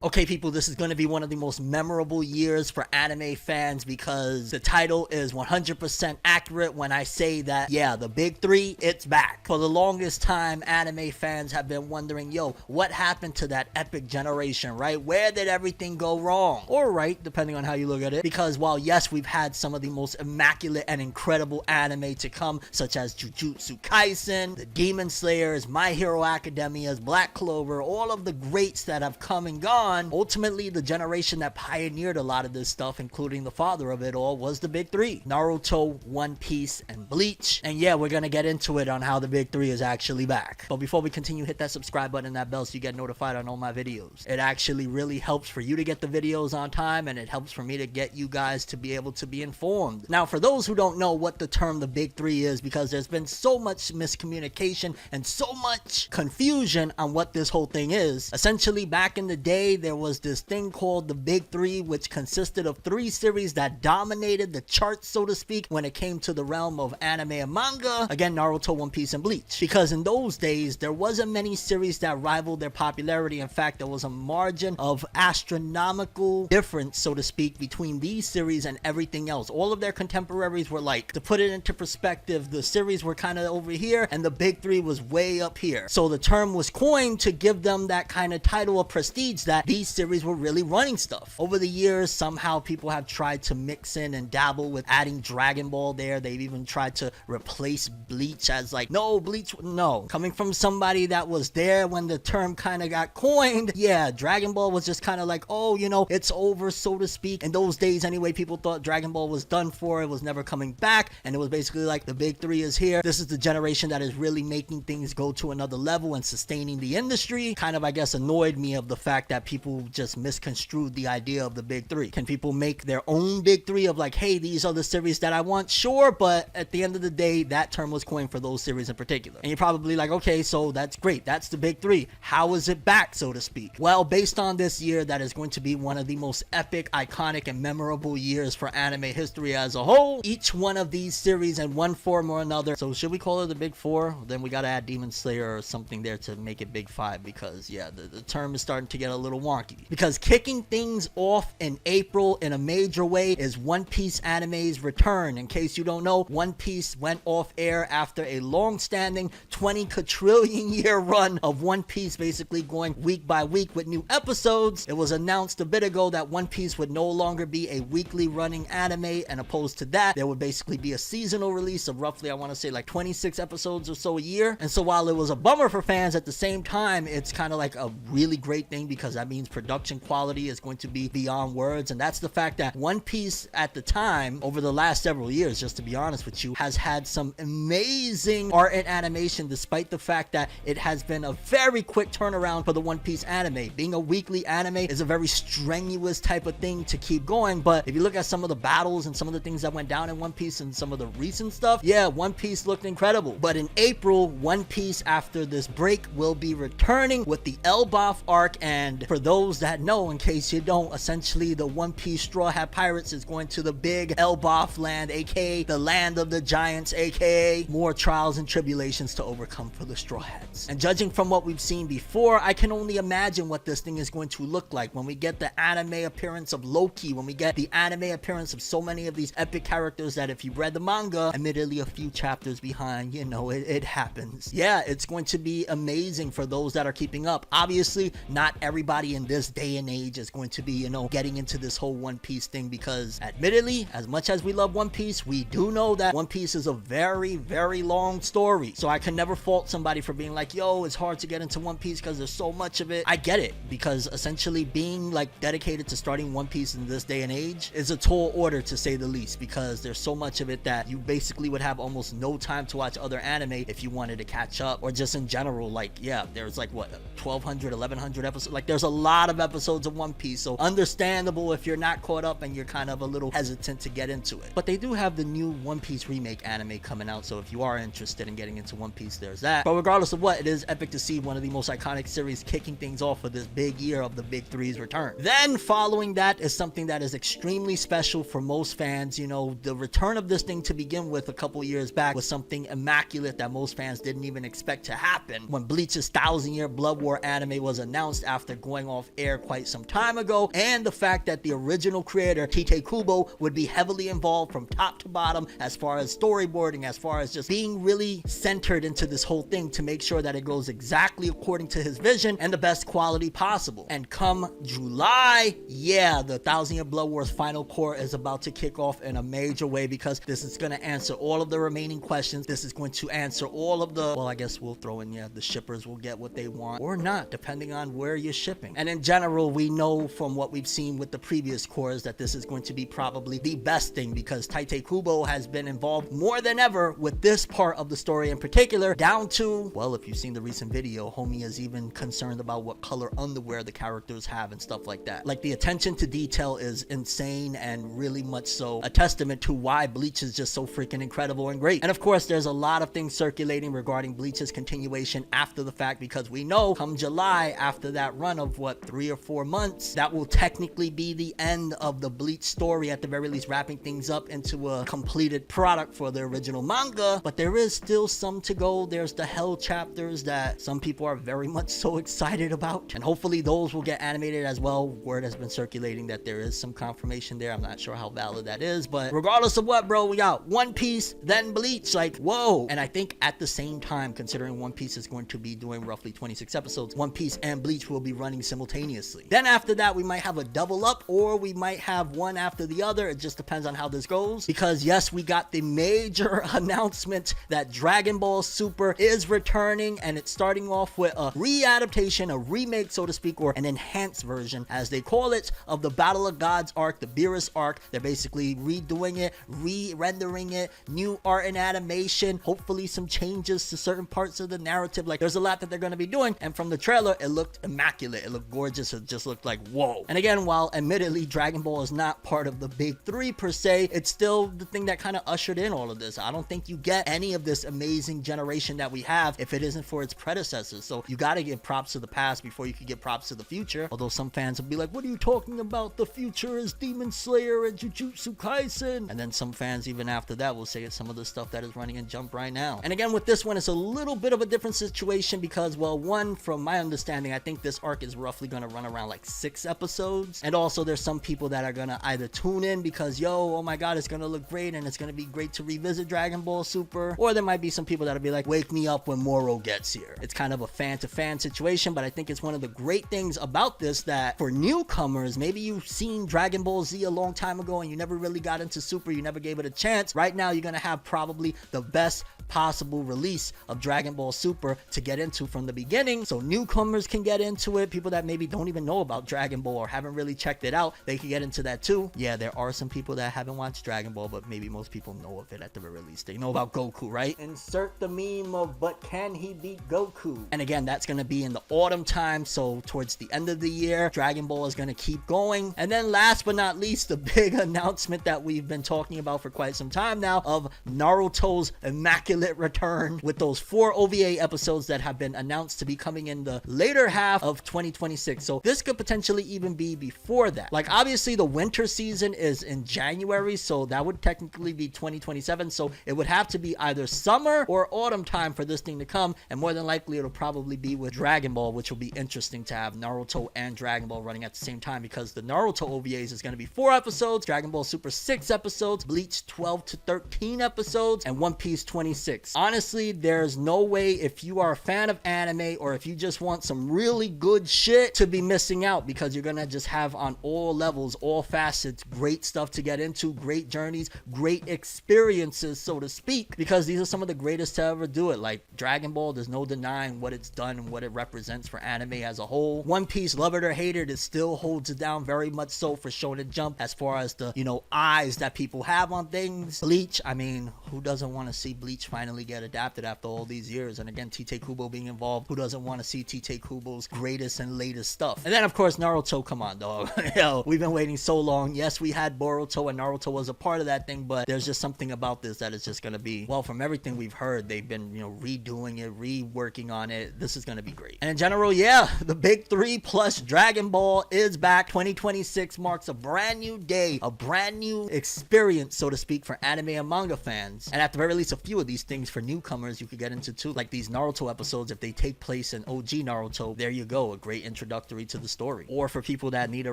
Okay, people, this is going to be one of the most memorable years for anime fans because the title is 100% accurate when I say that, yeah, the big three, it's back. For the longest time, anime fans have been wondering, yo, what happened to that epic generation, right? Where did everything go wrong? Or right, depending on how you look at it. Because while, yes, we've had some of the most immaculate and incredible anime to come, such as Jujutsu Kaisen, the Demon Slayers, My Hero Academia's, Black Clover, all of the greats that have come and gone, ultimately the generation that pioneered a lot of this stuff, including the father of it all, was the big three: Naruto, One Piece, and Bleach. And yeah, we're gonna get into it on how the big three is actually back. But before we continue, hit that subscribe button and that bell so you get notified on all my videos. It actually really helps for you to get the videos on time, and it helps for me to get you guys to be able to be informed. Now, for those who don't know what the term the big three is, because there's been so much miscommunication and so much confusion on what this whole thing is, essentially back in the day there was this thing called the big three, which consisted of three series that dominated the charts, so to speak, when it came to the realm of anime and manga. Again, Naruto, One Piece, and Bleach. Because in those days there wasn't many series that rivaled their popularity. In fact, there was a margin of astronomical difference, so to speak, between these series and everything else. All of their contemporaries were like, to put it into perspective, the series were kind of over here and the big three was way up here. So the term was coined to give them that kind of title of prestige that these series were really running stuff. Over the years, somehow people have tried to mix in and dabble with adding Dragon Ball there. They've even tried to replace Bleach as like, no, Bleach, no. Coming from somebody that was there when the term kind of got coined, yeah, Dragon Ball was just kind of like, oh, you know, it's over, so to speak. In those days anyway, people thought Dragon Ball was done for. It was never coming back, and it was basically like the big three is here. This is the generation that is really making things go to another level and sustaining the industry. Kind of, I guess, annoyed me of the fact that people just misconstrued the idea of the big three. Can people make their own big three of like, hey, these are the series that I want? Sure, but at the end of the day, that term was coined for those series in particular. And you're probably like, okay, so that's great. That's the big three. How is it back, so to speak? Well, based on this year, that is going to be one of the most epic, iconic, and memorable years for anime history as a whole. Each one of these series in one form or another. So should we call it the big four? Then we gotta add Demon Slayer or something there to make it big five, because yeah, the term is starting to get a little wonky. Because kicking things off in April in a major way is One Piece anime's return. In case you don't know, One Piece went off air after a long-standing 20 quadrillion year run of One Piece basically going week by week with new episodes. It was announced a bit ago that One Piece would no longer be a weekly running anime, and opposed to that, there would basically be a seasonal release of roughly, I want to say, like 26 episodes or so a year. And so while it was a bummer for fans, at the same time, it's kind of like a really great thing, because that means production quality is going to be beyond words. And that's the fact that One Piece at the time, over the last several years, just to be honest with you, has had some amazing art and animation, despite the fact that it has been a very quick turnaround for the One Piece anime. Being a weekly anime is a very strenuous type of thing to keep going, but if you look at some of the battles and some of the things that went down in One Piece and some of the recent stuff, yeah, One Piece looked incredible. But in April, One Piece, after this break, will be returning with the Elbaf arc. And for those that know, in case you don't, essentially the One Piece Straw Hat Pirates is going to the big Elbaf land, aka the land of the giants, aka more trials and tribulations to overcome for the Straw Hats. And judging from what we've seen before, I can only imagine what this thing is going to look like when we get the anime appearance of Loki, when we get the anime appearance of so many of these epic characters that if you read the manga, admittedly a few chapters behind, you know, it happens. Yeah, it's going to be amazing for those that are keeping up. Obviously, not everybody in this day and age is going to be, you know, getting into this whole One Piece thing, because admittedly, as much as we love One Piece, we do know that One Piece is a very, very long story. So I can never fault somebody for being like, yo, it's hard to get into One Piece because there's so much of it. I get it, because essentially being like dedicated to starting One Piece in this day and age is a tall order, to say the least, because there's so much of it that you basically would have almost no time to watch other anime if you wanted to catch up, or just in general, like, yeah, there's like what, 1200, 1100 episodes. Like, there's a lot of episodes of One Piece, so understandable if you're not caught up and you're kind of a little hesitant to get into it. But they do have the new One Piece remake anime coming out, so if you are interested in getting into One Piece, there's that. But regardless of what, it is epic to see one of the most iconic series kicking things off for this big year of the big three's return. Then following that is something that is extremely special for most fans. You know, the return of this thing to begin with a couple years back was something immaculate that most fans didn't even expect to happen. When Bleach's 1000-year Blood War anime was announced after going off air quite some time ago, and the fact that the original creator, Tite Kubo, would be heavily involved from top to bottom as far as storyboarding, as far as just being really centered into this whole thing to make sure that it goes exactly according to his vision and the best quality possible. And come July, yeah, the 1,000 Year Blood Wars final core is about to kick off in a major way, because this is going to answer all of the remaining questions. This is going to answer all of the, well, I guess we'll throw in, yeah, the shippers will get what they want or not, depending on where you're shipping. And in general, we know from what we've seen with the previous cores that this is going to be probably the best thing, because Tite Kubo has been involved more than ever with this part of the story in particular, down to, well, if you've seen the recent video, homie is even concerned about what color underwear the characters have and stuff like that. Like, the attention to detail is insane, and really much so a testament to why Bleach is just so freaking incredible and great. And of course, there's a lot of things circulating regarding Bleach's continuation after the fact, because we know come July, after that run of what, 3 or 4 months, that will technically be the end of the Bleach story, at the very least wrapping things up into a completed product for the original manga. But there is still some to go. There's the Hell chapters that some people are very much so excited about, and hopefully those will get animated as well. Word has been circulating that there is some confirmation there. I'm not sure how valid that is, but regardless of what, bro, we got One Piece, then Bleach. Like, whoa. And I think at the same time, considering One Piece is going to be doing roughly 26 episodes, One Piece and Bleach will be running simultaneously. Then after that, we might have a double up, or we might have one after the other. It just depends on how this goes, because yes, we got the major announcement that Dragon Ball Super is returning, and it's starting off with a readaptation, a remake, so to speak, or an enhanced version, as they call it, of the Battle of Gods arc, the Beerus arc. They're basically redoing it, re-rendering it, new art and animation, hopefully some changes to certain parts of the narrative. Like, there's a lot that they're going to be doing, and from the trailer, it looked immaculate. It looked gorgeous. It just looked like, whoa. And again, while admittedly Dragon Ball is not part of the big three per se, it's still the thing that kind of ushered in all of this. I don't think you get any of this amazing generation that we have if it isn't for its predecessors. So you got to give props to the past before you can give props to the future. Although some fans will be like, what are you talking about? The future is Demon Slayer and Jujutsu Kaisen. And then some fans even after that will say it's some of the stuff that is running in Jump right now. And again, with this one, it's a little bit of a different situation, because, well, one, from my understanding, I think this arc is roughly going to run around like 6 episodes. And also there's some people that are going to either tune in because, yo, oh my god, it's going to look great and it's going to be great to revisit Dragon Ball Super. Or there might be some people that'll be like, wake me up when Moro gets here. It's kind of a fan to fan situation, but I think it's one of the great things about this, that for newcomers, maybe you've seen Dragon Ball Z a long time ago and you never really got into Super, you never gave it a chance. Right now, you're going to have probably the best possible release of Dragon Ball Super to get into from the beginning, so newcomers can get into it. People that maybe don't even know about Dragon Ball or haven't really checked it out, they can get into that too. Yeah, there are some people that haven't watched Dragon Ball, but maybe most people know of it at the very least. They know about Goku, right? Insert the meme of, but can he beat Goku? And again, that's going to be in the autumn time, so towards the end of the year, Dragon Ball is going to keep going. And then last but not least, the big announcement that we've been talking about for quite some time now, of Naruto's immaculate return, with those 4 OVA episodes that have been announced to be coming in the later half of 2026. So this could potentially even be before that. Like, obviously the winter season is in January, so that would technically be 2027. So it would have to be either summer or autumn time for this thing to come, and more than likely it'll probably be with Dragon Ball, which will be interesting to have Naruto and Dragon Ball running at the same time, because the Naruto OVAs is going to be 4 episodes, Dragon Ball Super 6 episodes, Bleach 12 to 13 episodes, and One Piece 26. Honestly, there's no way, if you are a fan of anime or if you just want some really good shit, to be missing out, because you're gonna just have on all levels, all facets, great stuff to get into, great journeys, great experiences, so to speak, because these are some of the greatest to ever do it. Like Dragon Ball, there's no denying what it's done and what it represents for anime as a whole. One Piece, love it or hate it, still holds it down very much so for Shonen Jump as far as the, eyes that people have on things. Bleach, I mean, who doesn't want to see Bleach finally get adapted after all these years? And again, Tite Kubo being involved, who doesn't want to see Tite Kubo's greatest and latest stuff? And then of course Naruto, come on dog. Yo, we've been waiting so long. Yes, we had Boruto, and Naruto was a part of that thing, but there's just something about this that is just gonna be, well, from everything we've heard, they've been redoing it, reworking on it. This is gonna be great. And in general, yeah, the big 3 plus Dragon Ball is back. 2026 marks a brand new day, a brand new experience, so to speak, for anime and manga fans. And at the very least, a few of these these things for newcomers you could get into too. Like these Naruto episodes, if they take place in OG Naruto, there you go, a great introductory to the story. Or for people that need a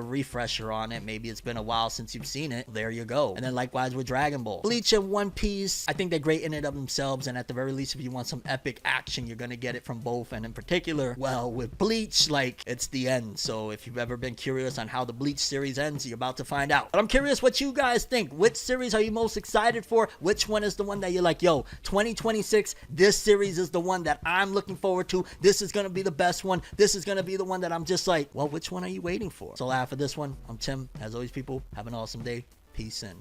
refresher on it, maybe it's been a while since you've seen it, there you go. And then likewise with Dragon Ball. Bleach and One Piece, I think they're great in and of themselves, and at the very least, if you want some epic action, you're gonna get it from both. And in particular, well, with Bleach, like, it's the end. So if you've ever been curious on how the Bleach series ends, you're about to find out. But I'm curious what you guys think. Which series are you most excited for? Which one is the one that you're like, yo, 2026, this series is the one that I'm looking forward to. This is gonna be the best one. This is gonna be the one that I'm just like, well, which one are you waiting for? So I have for this one. I'm Tim. As always, people, have an awesome day. Peace in.